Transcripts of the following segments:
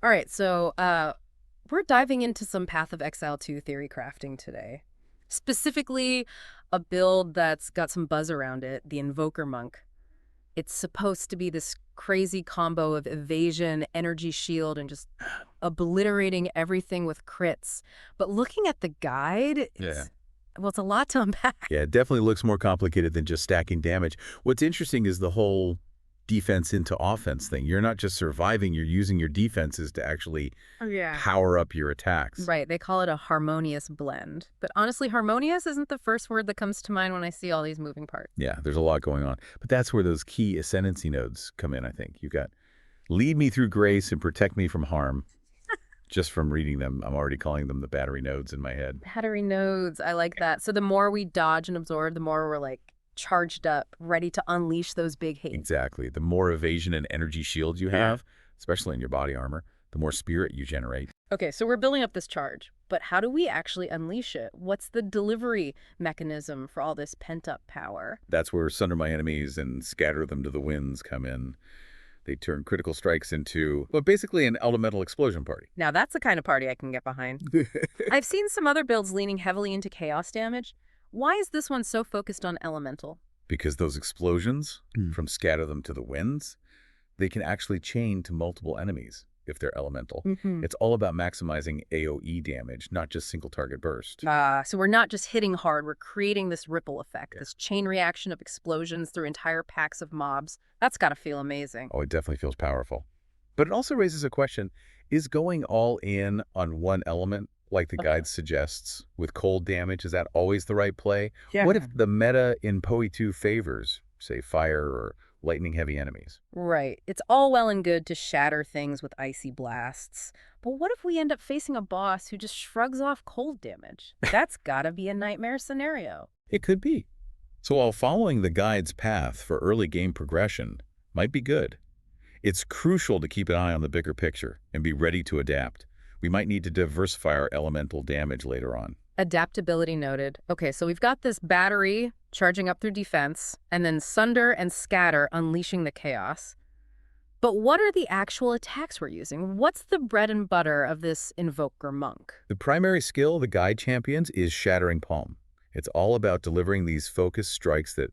All right, so we're diving into some Path of Exile 2 theory crafting today. Specifically, a build that's got some buzz around it, the Invoker Monk. It's supposed to be this crazy combo of evasion, energy shield, and just obliterating everything with crits. But looking at the guide, Yeah. it's a lot to unpack. Yeah, it definitely looks more complicated than just stacking damage. What's interesting is the whole defense into offense thing. You're not just surviving, you're using your defenses to actually Oh, yeah. power up your attacks. Right, they call it a harmonious blend. But honestly, harmonious isn't the first word that comes to mind when I see all these moving parts. Yeah, there's a lot going on. But that's where those key ascendancy nodes come in, I think. You've got lead me through grace and protect me from harm. Just from reading them, I'm already calling them the battery nodes in my head. Battery nodes, I like that. So the more we dodge and absorb, the more we're like charged up, ready to unleash those big hates. Exactly. The more evasion and energy shields you have, especially in your body armor, the more spirit you generate. Okay, so we're building up this charge, but how do we actually unleash it? What's the delivery mechanism for all this pent-up power? That's where sunder my enemies and scatter them to the winds come in. They turn critical strikes into, well, basically an elemental explosion party. Now that's the kind of party I can get behind. I've seen some other builds leaning heavily into chaos damage. Why is this one so focused on elemental? Because those explosions, from scatter them to the winds, they can actually chain to multiple enemies if they're elemental. It's all about maximizing AoE damage, not just single target burst. So we're not just hitting hard, we're creating this ripple effect, this chain reaction of explosions through entire packs of mobs. That's got to feel amazing. Oh, it definitely feels powerful. But it also raises a question, is going all in on one element, like the guide suggests, with cold damage, is that always the right play? Yeah. What if the meta in Poe 2 favors, say, fire or lightning-heavy enemies? Right. It's all well and good to shatter things with icy blasts. But what if we end up facing a boss who just shrugs off cold damage? That's gotta be a nightmare scenario. It could be. So while following the guide's path for early game progression might be good, it's crucial to keep an eye on the bigger picture and be ready to adapt. We might need to diversify our elemental damage later on. Adaptability noted. Okay, so we've got this battery charging up through defense, and then sunder and scatter unleashing the chaos. But what are the actual attacks we're using? What's the bread and butter of this Invoker Monk? The primary skill the guide champions is Shattering Palm. It's all about delivering these focused strikes that,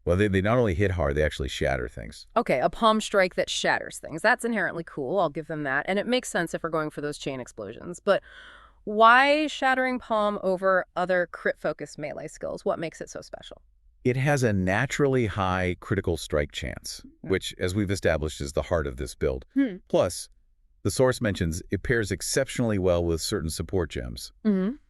well, they not only hit hard, they actually shatter things. Okay, a palm strike that shatters things. That's inherently cool, I'll give them that. And it makes sense if we're going for those chain explosions. But why Shattering Palm over other crit-focused melee skills? What makes it so special? It has a naturally high critical strike chance, which, as we've established, is the heart of this build. Plus, the source mentions it pairs exceptionally well with certain support gems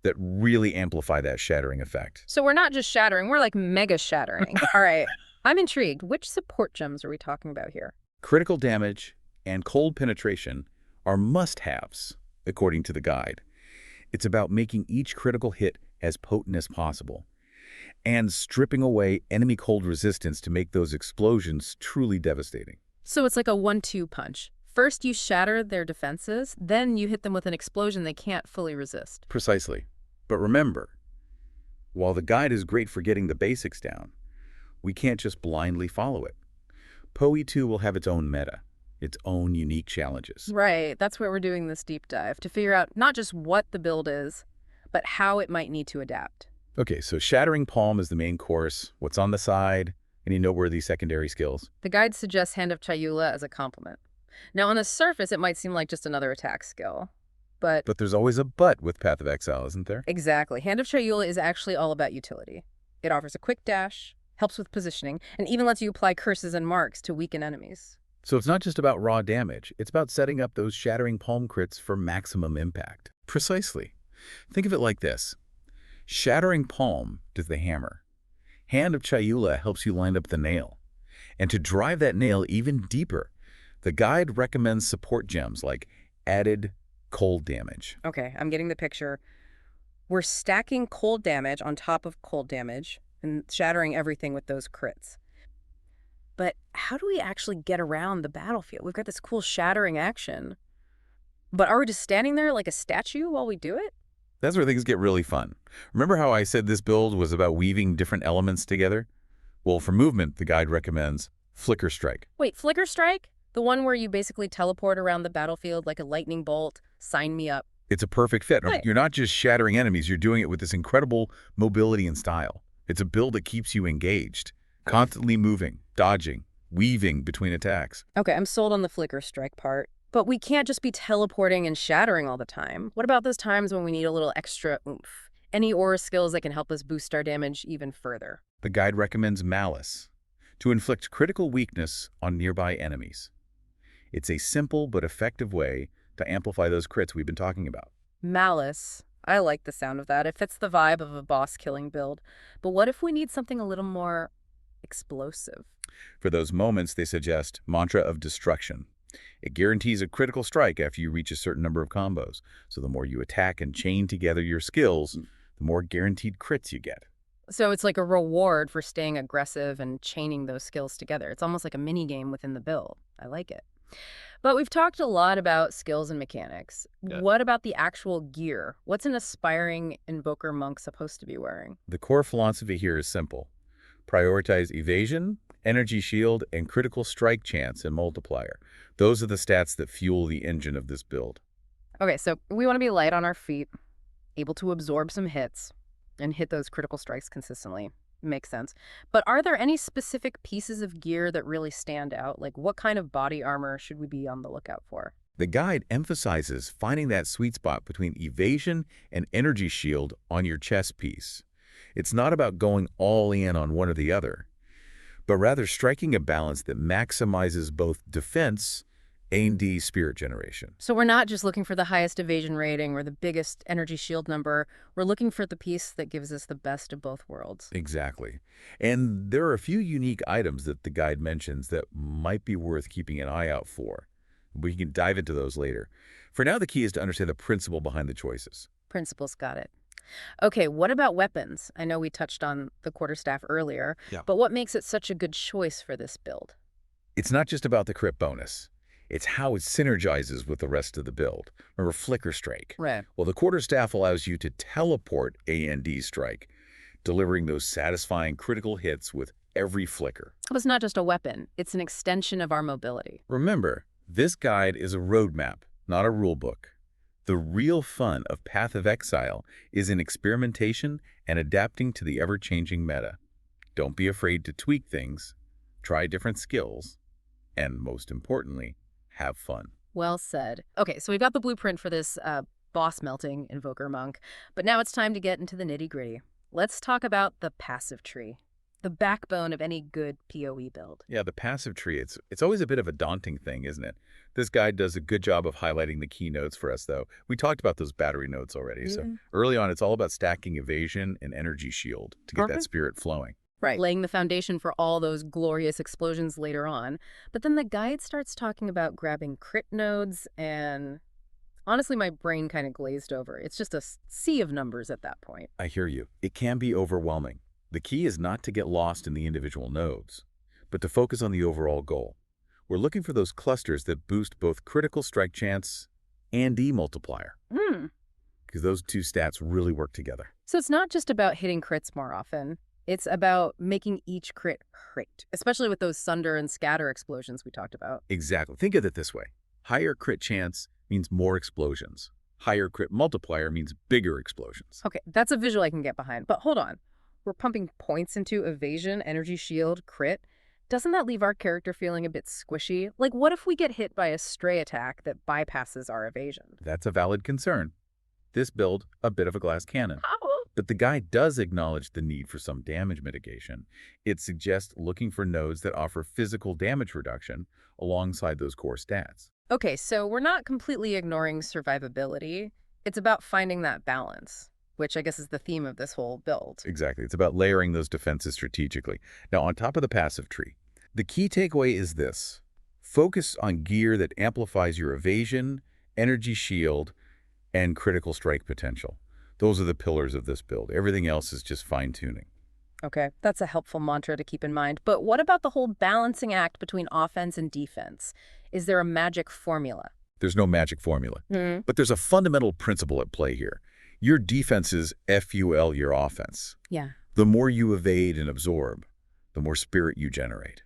that really amplify that shattering effect. So we're not just shattering, we're like mega shattering. All right, I'm intrigued. Which support gems are we talking about here? Critical damage and cold penetration are must-haves, according to the guide. It's about making each critical hit as potent as possible and stripping away enemy cold resistance to make those explosions truly devastating. So it's like a 1-2 punch. First you shatter their defenses, then you hit them with an explosion they can't fully resist. Precisely. But remember, while the guide is great for getting the basics down, we can't just blindly follow it. Poe 2 will have its own meta, its own unique challenges. Right, that's where we're doing this deep dive, to figure out not just what the build is, but how it might need to adapt. Okay, so Shattering Palm is the main course. What's on the side? Any noteworthy secondary skills? The guide suggests Hand of Chayula as a complement. Now, on the surface, it might seem like just another attack skill, but there's always a but with Path of Exile, isn't there? Exactly. Hand of Chayula is actually all about utility. It offers a quick dash, helps with positioning, and even lets you apply curses and marks to weaken enemies. So it's not just about raw damage. It's about setting up those Shattering Palm crits for maximum impact. Precisely. Think of it like this. Shattering Palm does the hammer. Hand of Chayula helps you line up the nail. And to drive that nail even deeper, the guide recommends support gems like added cold damage. Okay, I'm getting the picture. We're stacking cold damage on top of cold damage and shattering everything with those crits. But how do we actually get around the battlefield? We've got this cool shattering action. But are we just standing there like a statue while we do it? That's where things get really fun. Remember how I said this build was about weaving different elements together? Well, for movement, the guide recommends Flicker Strike. Wait, Flicker Strike? The one where you basically teleport around the battlefield like a lightning bolt. Sign me up. It's a perfect fit. Right. You're not just shattering enemies, you're doing it with this incredible mobility and style. It's a build that keeps you engaged, constantly moving, dodging, weaving between attacks. Okay, I'm sold on the flicker strike part. But we can't just be teleporting and shattering all the time. What about those times when we need a little extra oomph? Any aura skills that can help us boost our damage even further? The guide recommends Malice to inflict critical weakness on nearby enemies. It's a simple but effective way to amplify those crits we've been talking about. Malice. I like the sound of that. It fits the vibe of a boss-killing build. But what if we need something a little more explosive? For those moments, they suggest Mantra of Destruction. It guarantees a critical strike after you reach a certain number of combos. So the more you attack and chain together your skills, the more guaranteed crits you get. So it's like a reward for staying aggressive and chaining those skills together. It's almost like a mini game within the build. I like it. But we've talked a lot about skills and mechanics. Yeah. What about the actual gear? What's an aspiring Invoker Monk supposed to be wearing? The core philosophy here is simple. Prioritize evasion, energy shield, and critical strike chance and multiplier. Those are the stats that fuel the engine of this build. Okay, so we want to be light on our feet, able to absorb some hits, and hit those critical strikes consistently. Makes sense. But are there any specific pieces of gear that really stand out? Like, what kind of body armor should we be on the lookout for? The guide emphasizes finding that sweet spot between evasion and energy shield on your chest piece. It's not about going all in on one or the other, but rather striking a balance that maximizes both defense and spirit generation. So we're not just looking for the highest evasion rating or the biggest energy shield number. We're looking for the piece that gives us the best of both worlds. Exactly. And there are a few unique items that the guide mentions that might be worth keeping an eye out for. We can dive into those later. For now, the key is to understand the principle behind the choices. Principles, got it. Okay, what about weapons? I know we touched on the quarterstaff earlier, Yeah. but what makes it such a good choice for this build? It's not just about the crit bonus. It's how it synergizes with the rest of the build. Remember Flicker Strike? Right. Well, the quarterstaff allows you to teleport A&D Strike, delivering those satisfying critical hits with every flicker. But it's not just a weapon. It's an extension of our mobility. Remember, this guide is a roadmap, not a rulebook. The real fun of Path of Exile is in experimentation and adapting to the ever-changing meta. Don't be afraid to tweak things, try different skills, and most importantly, have fun. Well said. Okay, so we've got the blueprint for this boss melting Invoker Monk, but now it's time to get into the nitty-gritty. Let's talk about the passive tree, the backbone of any good PoE build. Yeah, the passive tree, it's always a bit of a daunting thing, isn't it? This guide does a good job of highlighting the key notes for us, though. We talked about those battery notes already. So early on, it's all about stacking evasion and energy shield to get that spirit flowing. Right. Laying the foundation for all those glorious explosions later on. But then the guide starts talking about grabbing crit nodes, and honestly, my brain kind of glazed over. It's just a sea of numbers at that point. I hear you. It can be overwhelming. The key is not to get lost in the individual nodes, but to focus on the overall goal. We're looking for those clusters that boost both critical strike chance and multiplier, because those two stats really work together. So it's not just about hitting crits more often. It's about making each crit great, especially with those sunder and scatter explosions we talked about. Exactly. Think of it this way. Higher crit chance means more explosions. Higher crit multiplier means bigger explosions. Okay, that's a visual I can get behind. But hold on. We're pumping points into evasion, energy shield, crit. Doesn't that leave our character feeling a bit squishy? Like, what if we get hit by a stray attack that bypasses our evasion? That's a valid concern. This build, a bit of a glass cannon. Oh. But the guide does acknowledge the need for some damage mitigation. It suggests looking for nodes that offer physical damage reduction alongside those core stats. Okay, so we're not completely ignoring survivability. It's about finding that balance, which I guess is the theme of this whole build. Exactly. It's about layering those defenses strategically. Now, on top of the passive tree, the key takeaway is this. Focus on gear that amplifies your evasion, energy shield, and critical strike potential. Those are the pillars of this build. Everything else is just fine-tuning. Okay, that's a helpful mantra to keep in mind. But what about the whole balancing act between offense and defense? Is there a magic formula? There's no magic formula, but there's a fundamental principle at play here. Your defense is FUL your offense. Yeah. The more you evade and absorb, the more spirit you generate.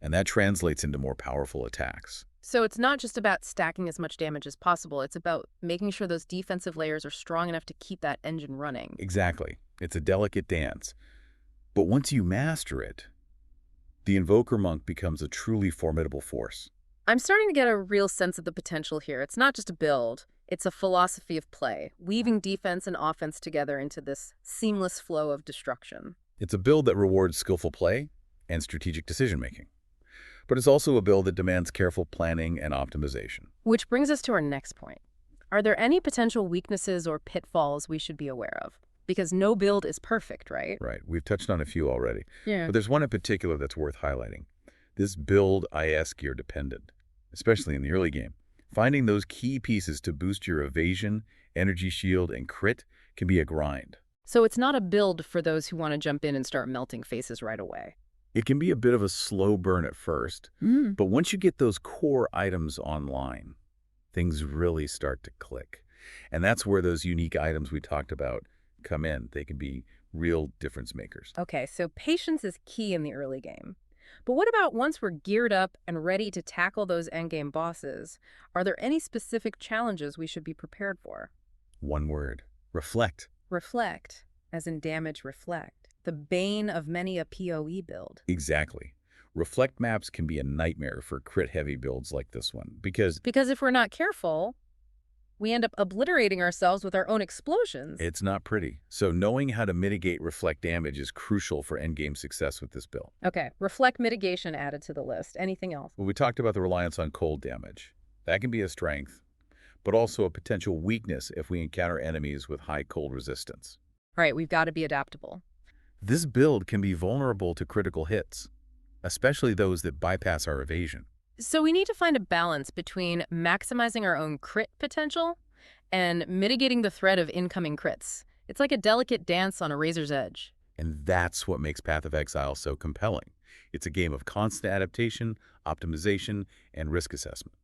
and that translates into more powerful attacks. So it's not just about stacking as much damage as possible. It's about making sure those defensive layers are strong enough to keep that engine running. Exactly. It's a delicate dance. But once you master it, the Invoker Monk becomes a truly formidable force. I'm starting to get a real sense of the potential here. It's not just a build. It's a philosophy of play, weaving defense and offense together into this seamless flow of destruction. It's a build that rewards skillful play and strategic decision-making. But it's also a build that demands careful planning and optimization. Which brings us to our next point. Are there any potential weaknesses or pitfalls we should be aware of? Because no build is perfect, right? Right. We've touched on a few already. Yeah. But there's one in particular that's worth highlighting. This build IS gear dependent, especially in the early game. Finding those key pieces to boost your evasion, energy shield, and crit can be a grind. So it's not a build for those who want to jump in and start melting faces right away. It can be a bit of a slow burn at first, but once you get those core items online, things really start to click. And that's where those unique items we talked about come in. They can be real difference makers. Okay, so patience is key in the early game. But what about once we're geared up and ready to tackle those endgame bosses? Are there any specific challenges we should be prepared for? One word: reflect. Reflect, as in damage reflect. The bane of many a PoE build. Exactly. Reflect maps can be a nightmare for crit-heavy builds like this one, because Because if we're not careful, we end up obliterating ourselves with our own explosions. it's not pretty. So knowing how to mitigate reflect damage is crucial for endgame success with this build. Okay, reflect mitigation added to the list. Anything else? Well, we talked about the reliance on cold damage. That can be a strength, but also a potential weakness if we encounter enemies with high cold resistance. All right, we've got to be adaptable. This build can be vulnerable to critical hits, especially those that bypass our evasion. So we need to find a balance between maximizing our own crit potential and mitigating the threat of incoming crits. It's like a delicate dance on a razor's edge. And that's what makes Path of Exile so compelling. It's a game of constant adaptation, optimization, and risk assessment.